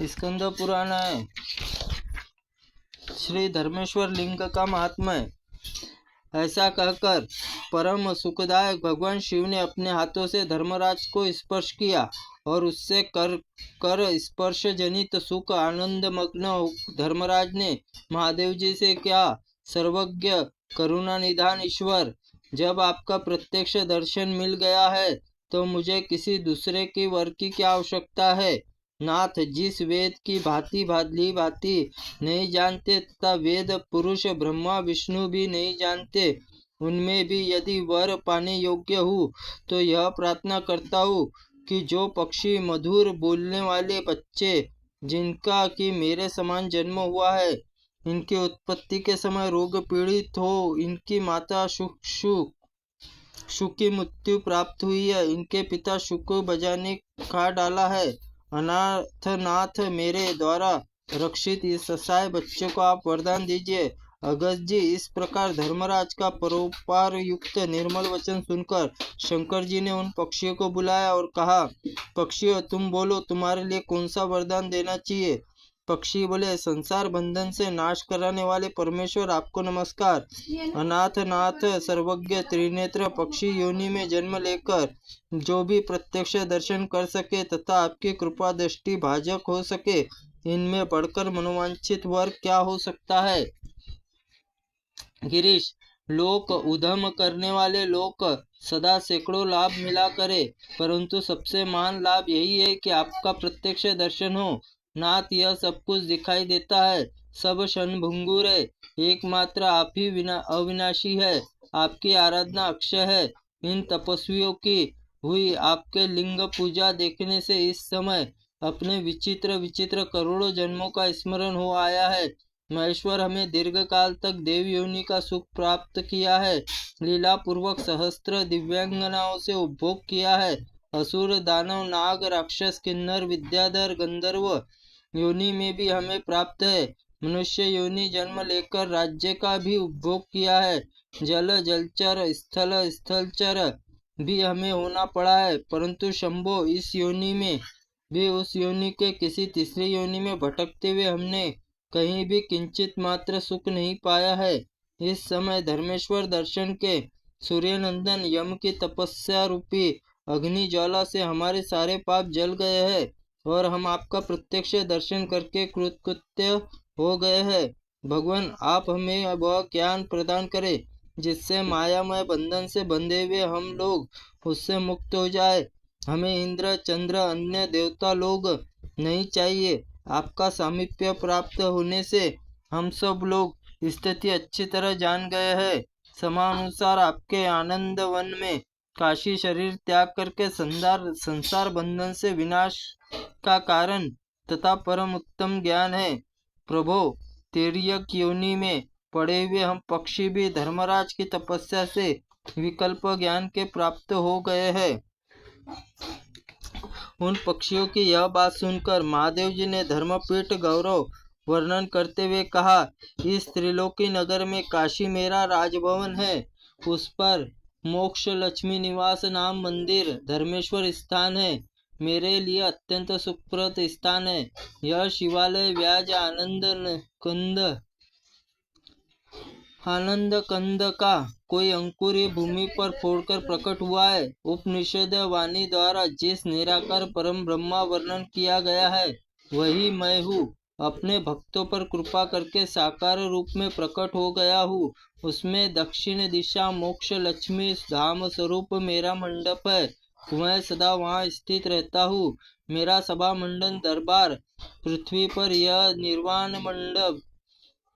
स्कंद पुराण है। श्री धर्मेश्वर लिंग का महात्म्य। ऐसा कहकर परम सुखदायक भगवान शिव ने अपने हाथों से धर्मराज को स्पर्श किया और उससे कर स्पर्श जनित सुख आनंद मग्न धर्मराज ने महादेव जी से क्या, सर्वज्ञ करुणा निधान ईश्वर, जब आपका प्रत्यक्ष दर्शन मिल गया है तो मुझे किसी दूसरे की वर की क्या आवश्यकता है। नाथ, जिस वेद की भांति नहीं जानते तथा वेद पुरुष ब्रह्मा विष्णु भी नहीं जानते, उनमें भी यदि वर पाने योग्य हूँ तो यह प्रार्थना करता हूँ कि जो पक्षी मधुर बोलने वाले बच्चे जिनका कि मेरे समान जन्म हुआ है, इनकी उत्पत्ति के समय रोग पीड़ित हो, इनकी माता शुक की मृत्यु प्राप्त हुई है, इनके पिता शुक को बजाने खा डाला है, अनाथनाथ मेरे द्वारा रक्षित इस असहाय बच्चे को आप वरदान दीजिए। अगस्त जी, इस प्रकार धर्मराज का परोपकार युक्त निर्मल वचन सुनकर शंकर जी ने उन पक्षियों को बुलाया और कहा, पक्षियों तुम बोलो, तुम्हारे लिए कौन सा वरदान देना चाहिए। पक्षी बोले, संसार बंधन से नाश कराने वाले परमेश्वर आपको नमस्कार। अनाथनाथ सर्वज्ञ त्रिनेत्र पक्षी योनि में जन्म लेकर जो भी प्रत्यक्ष दर्शन कर सके तथा आपकी कृपा दृष्टि भाजक हो सके, इनमें बढ़कर मनोवांछित वर क्या हो सकता है। गिरीश, लोक उधम करने वाले लोग सदा सैकड़ों लाभ मिला करे, परंतु सबसे महान लाभ यही है कि आपका प्रत्यक्ष दर्शन हो। नाथ, यह सब कुछ दिखाई देता है, सब क्षणभंगुर है, एकमात्र आप ही अविनाशी है, आपकी आराधना अक्षय है। इन तपस्वियों की हुई आपके लिंग पूजा देखने से इस समय अपने विचित्र विचित्र करोड़ों जन्मों का स्मरण हो आया है। महेश्वर हमें दीर्घ काल तक देव योनि का सुख प्राप्त किया है, लीला पूर्वक सहस्त्र दिव्यांगनाओं से उपभोग किया है। असुर दानव नाग राक्षस किन्नर विद्याधर गंधर्व योनि में भी हमें प्राप्त है। मनुष्य योनि जन्म लेकर राज्य का भी उपभोग किया है। जल जलचर स्थलचर भी हमें होना पड़ा है, परंतु शंभो, इस योनि में भी उस योनि के किसी तीसरी योनि में भटकते हुए हमने कहीं भी किंचित मात्र सुख नहीं पाया है। इस समय धर्मेश्वर दर्शन के सूर्यनंदन यम की तपस्या रूपी अग्नि ज्वाला से हमारे सारे पाप जल गए हैं और हम आपका प्रत्यक्ष दर्शन करके कृतकृत्य हो गए हैं। भगवान, आप हमें वह ज्ञान प्रदान करें जिससे मायामय बंधन से बंधे हुए हम लोग उससे मुक्त हो जाए। हमें इंद्र चंद्र अन्य देवता लोग नहीं चाहिए। आपका सामीप्य प्राप्त होने से हम सब लोग स्थिति अच्छी तरह जान गए हैं। समानुसार आपके आनंद वन में काशी शरीर त्याग करके संसार बंधन से विनाश का कारण तथा परम उत्तम ज्ञान है। प्रभो, तिर्यक योनि में पड़े हुए हम पक्षी भी धर्मराज की तपस्या से विकल्प ज्ञान के प्राप्त हो गए हैं। उन पक्षियों की यह बात सुनकर महादेव जी ने धर्मपीठ गौरव वर्णन करते हुए कहा, इस त्रिलोकी नगर में काशी मेरा राजभवन है, उस पर मोक्ष लक्ष्मी निवास नाम मंदिर धर्मेश्वर स्थान है, मेरे लिए अत्यंत सुप्रद स्थान है। यह शिवालय व्याज आनंद कंद का कोई अंकुरी भूमि पर फोड़कर प्रकट हुआ है। उपनिषद वाणी द्वारा जिस निराकार परम ब्रह्मा वर्णन किया गया है वही मैं हूँ। अपने भक्तों पर कृपा करके साकार रूप में प्रकट हो गया हूँ। उसमें दक्षिण दिशा मोक्ष लक्ष्मी धाम स्वरूप मेरा मंडप है, मैं सदा वहाँ स्थित रहता हूँ। मेरा सभा मंडन दरबार पृथ्वी पर यह निर्वाण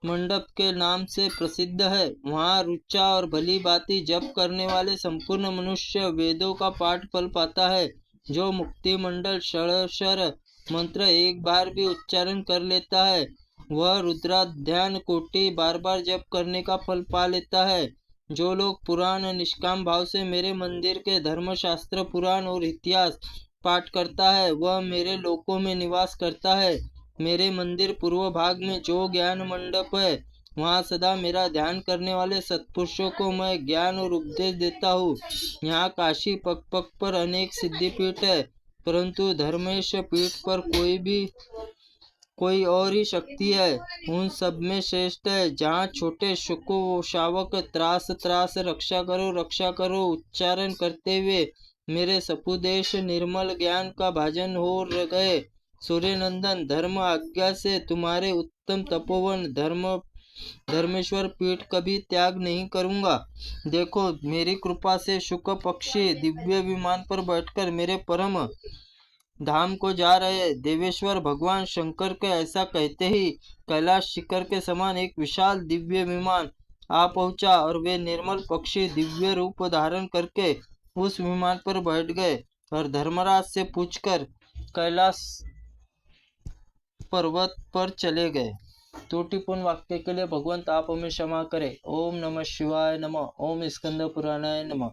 मंडप के नाम से प्रसिद्ध है। वहाँ रुचा और भली भांति जप करने वाले संपूर्ण मनुष्य वेदों का पाठ फल पाता है। जो मुक्ति मंडल षडक्षर मंत्र एक बार भी उच्चारण कर लेता है वह रुद्राध्यान कोटि बार बार जप करने का फल पा लेता है। जो लोग पुराण निष्काम भाव से मेरे मंदिर के धर्मशास्त्र पुराण और इतिहास पाठ करता है वह मेरे लोकों में निवास करता है। मेरे मंदिर पूर्व भाग में जो ज्ञान मंडप है वहाँ सदा मेरा ध्यान करने वाले सत्पुरुषों को मैं ज्ञान और उपदेश देता हूँ। यहाँ काशी पग पग पर अनेक सिद्धिपीठ है, परंतु धर्मेश पीठ पर कोई भी कोई और ही शक्ति है, उन सब में श्रेष्ठ है। जहाँ छोटे शुको शावक त्रास त्रास रक्षा करो उच्चारण करते हुए मेरे सपुदेश निर्मल ज्ञान का भाजन हो गए। सूर्य नंदन, धर्म आज्ञा से तुम्हारे उत्तम तपोवन धर्मेश्वर पीठ कभी त्याग नहीं करूंगा। देखो, मेरी कृपा से शुक पक्षी दिव्य विमान पर बैठकर मेरे परम धाम को जा रहे। देवेश्वर भगवान शंकर के ऐसा कहते ही कैलाश शिखर के समान एक विशाल दिव्य विमान आ पहुंचा और वे निर्मल पक्षी दिव्य रूप धारण करके उस विमान पर बैठ गए और धर्मराज से पूछकर कैलाश पर्वत पर चले गए। त्रुटिपूर्ण वाक्य के लिए भगवंत आप हमें क्षमा करें। ओम नमः शिवाय नमः। ओम स्कंद पुराणाय नमः।